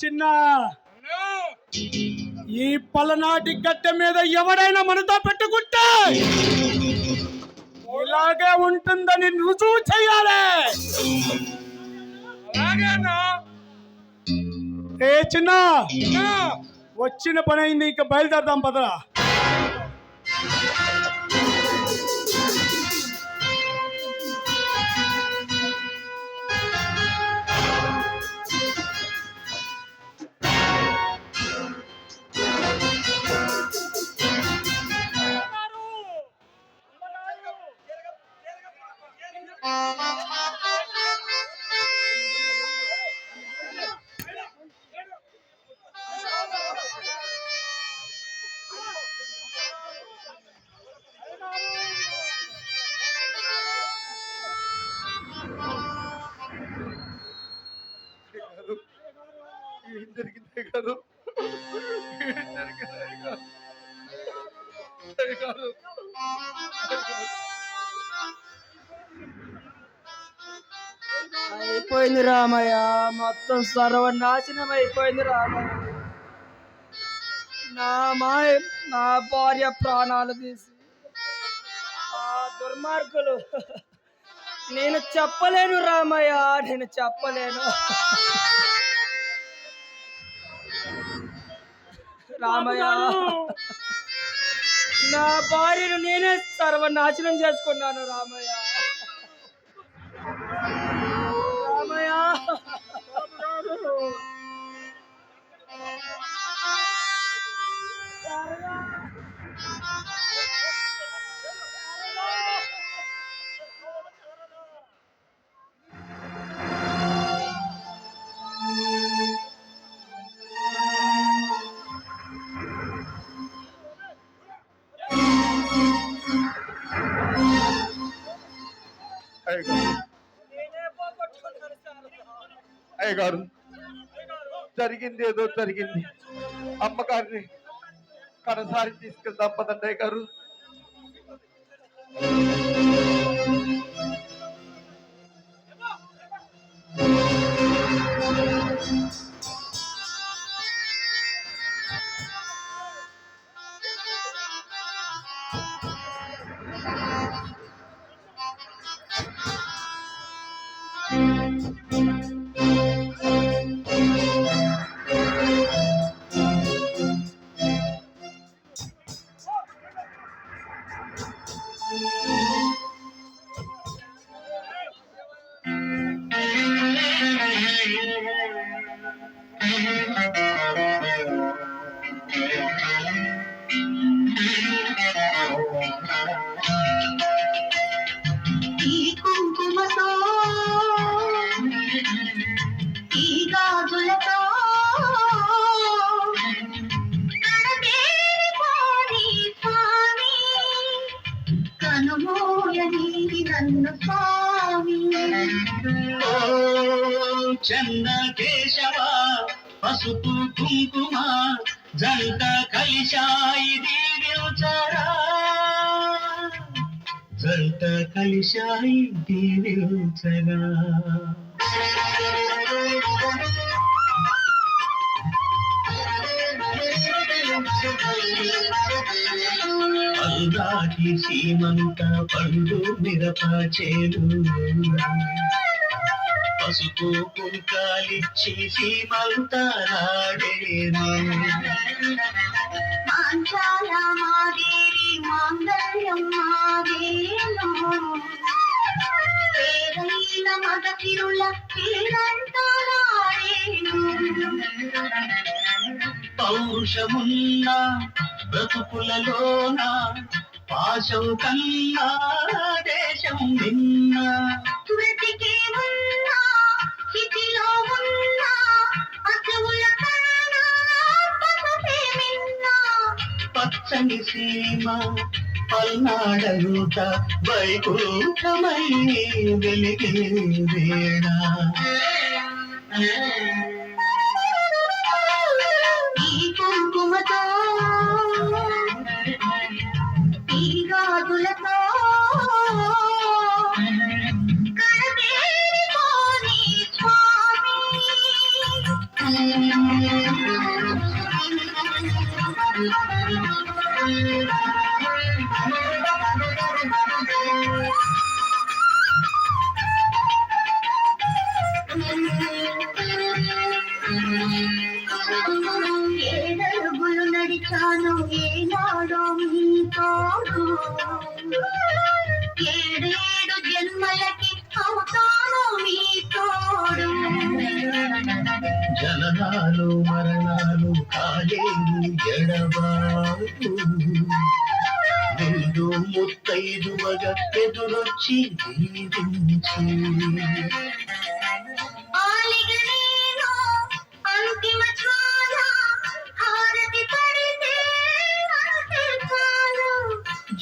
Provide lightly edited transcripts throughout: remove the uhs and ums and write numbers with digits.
చిన్న ఈ పలనాటి గడ్డ మీద ఎవడైనా మనతో పెట్టుకుంటే ఇలాగే ఉంటుందని రుజువు చేయాలి. చిన్న వచ్చిన పని అయింది, ఇక బయలుదేరదాం పదరా. అయిపోయింది రామయ్య, మొత్తం సర్వనాశనం అయిపోయింది రామయ్య. నా భార్య ప్రాణాలు తీసి ఆ దుర్మార్గులు, నేను చెప్పలేను రామయ్య, నేను చెప్పలేను రామయ్య. నా భార్యను నేనే సర్వనాశనం చేసుకున్నాను రామయ్య. రామయ్య అయ్యగారు, జరిగింది ఏదో జరిగింది. అమ్మగారిని కడసారి తీసుకెళ్తాం పదండి అయ్యగారు. చంద కేశవ పసుపు కుంకుమ జంట కలిశాయి దీవించరా, జంట కలిశాయి దీవించరా. అల్లాటి సీమంత పండు మిరప చేలు, పసుపు కుంకాలిచ్చి సీమంతాడేను. మాంచాల మాదేవి మాంగళ్యం మాదేను, పేరైన మగతిరుల పేరంటాడేను. పౌరుషమున్న బ్రతుకులలోన పాశం కన్నా దేశం విన్నా, వెతికే ఉన్నా ఇది సీమ పల్నాడంత వైకుంఠమై వెలిగే వేళ ఈ కుంకుమతో ఈ గాజులతో కడతేరిపోని ఏడరుగులు నడిచాను ఏనాడో మీతోడు ఏడేడు జన్మలకి అవుతాను మీ తోడు జననాలు మరణాలు కాలేవు ఎడబాటు నిండు ముత్తైదువగా ఎదురొచ్చి దీవించి ఆలిగనేను అంతిమ జ్వాల హారతి పడితే అంతే చాలు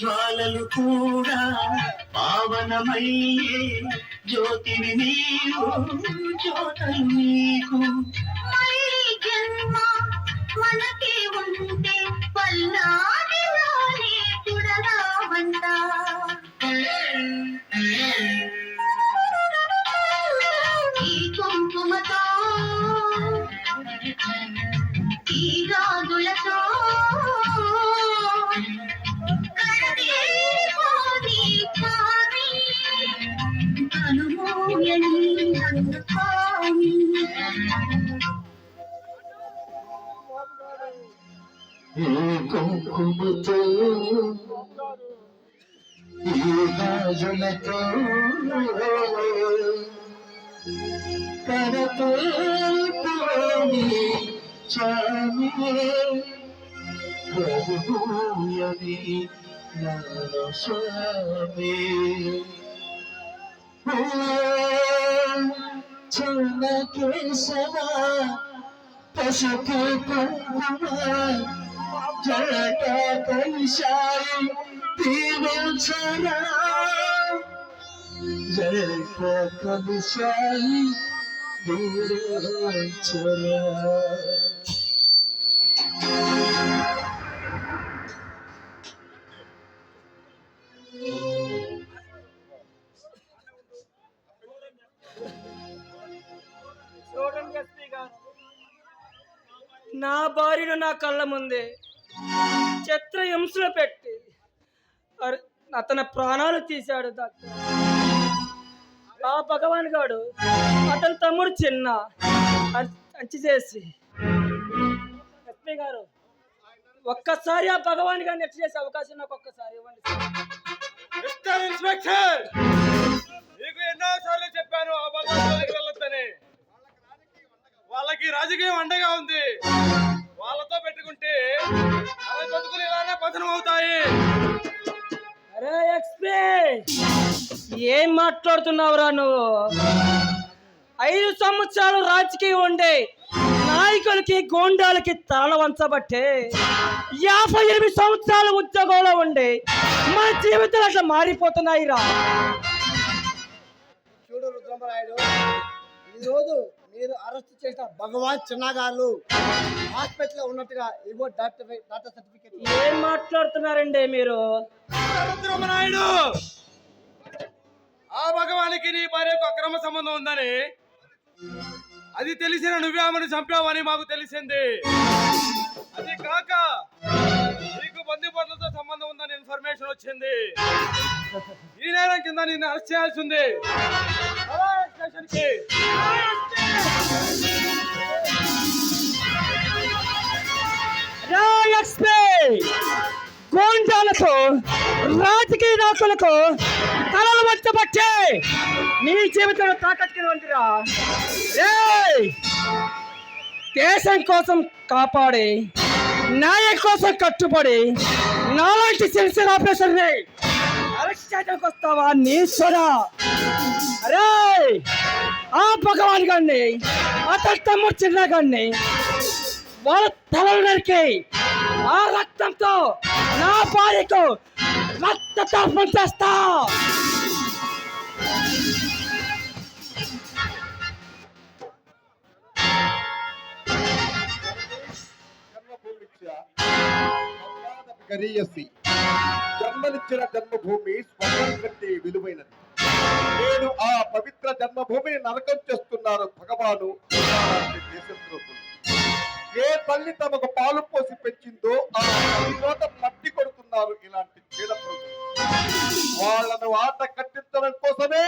జ్వాలలు కూడా పావనమయ్యే జ్యోతిని నీవు జ్యోతలు నీకు మళ్ళీ జన్మ మనకి ఉంటే పల్లాడిలోనే చూడరావంట ఈ కుంకుమతో ఈ గాజులతో కడతేరిపోని స్వామి కనుమూయని నన్ను స్వామి కుంకుమతో ఈ గాజులతో కడతోని చామి ప్రభుయని నన్ను స్వామి చల్ల కేశవ పసుపు కుంకుమ జట కలిశాయి దీవించరా జట కలిశాయి దీవించరా చూడండి ఎస్పీ గారు, నా భార్యను నా కళ్ళ ముందే చిత్రహింసలో పెట్టి అతని ప్రాణాలు తీశాడు డాక్టర్. ఆ భగవాన్ గాడు అతని తమ్ముడు చిన్న హత్య చేసి, ఎస్పీ గారు ఒక్కసారి ఆ భగవాన్ గారిని హత్య చేసే అవకాశం నాకు ఒక్కసారి ఇవ్వండి. మిస్టర్ ఇన్స్పెక్టర్, నీకు ఎన్నోసార్లు చెప్పాను ఆ భగవంతుడికి వెళ్ళొద్దని. వాళ్ళకి రాజకీయం అండగా ఉంది. వాళ్ళతో పెట్టుకుంటే వాళ్ళ బతుకులు ఇలానే పతనం అవుతాయి. అరే ఎక్స్పీ, ఏం మాట్లాడుతున్నావురా నువ్వు? 5 సంవత్సరాలు రాజకీయం ఉండే నాయకులకి గోండాలకి తల వంచబట్టే 58 సంవత్సరాలు ఉద్యోగంలో ఉండే మన జీవితాలు అట్లా మారిపోతున్నాయి రా. చూడు రుద్రమరాయుడు, ఈరోజు మీరు అరెస్ట్ చేసిన భగవాన్ చిన్నగారు హాస్పిటల్లో ఉన్నట్టుగా ఇగో డాక్టర్ సర్టిఫికేట్. ఏం మాట్లాడుతున్నారండి మీరు? రుద్రమనాయుడు, ఆ భగవానికి నీ భార్యకు అక్రమ సంబంధం ఉందని, అది తెలిసిన నువ్వే ఆమెను చంపావని మాకు తెలిసింది. అది కాక నీకు బందిపోట్లతో సంబంధం ఉందని ఇన్ఫర్మేషన్ వచ్చింది. ఈ నేరం కింద నిన్ను అరెస్ట్ చేయాల్సి ఉంది. స్టేషన్కి గోండాలకు రాజకీయ నాయకులకు తలలు వంచబట్టే నీ జీవితంలో తాకట్టుకుని ఉందిరా. దేశం కోసం కాపాడి న్యాయం కోసం కట్టుబడి నాలాంటి సిన్సియర్ ఆఫీసర్ ని అరెస్ట్ చేయడానికి వస్తావా నీశ్వరా? అరే ఆ భగవాన్ గారిని అతని తమ్ముడు చిన్న గారిని వాళ్ళ తలలు నరికి ఆ రక్తంతో నా భార్యకు రక్త తర్పణ చేస్తా. జన్మనిచ్చిన జన్మభూమి స్వర్గం కంటే విలువైనది. నేను ఆ పవిత్ర జన్మభూమిని నరకం చేస్తున్నారు భగవాను దేశద్రోహులు. ఏ తల్లి తమకు పాలు పోసి పెంచిందో ఆ చోట మట్టి కొడుతున్నారు ఇలాంటి చీడ ప్రభులు. వాళ్ళను ఆట కట్టించడం కోసమే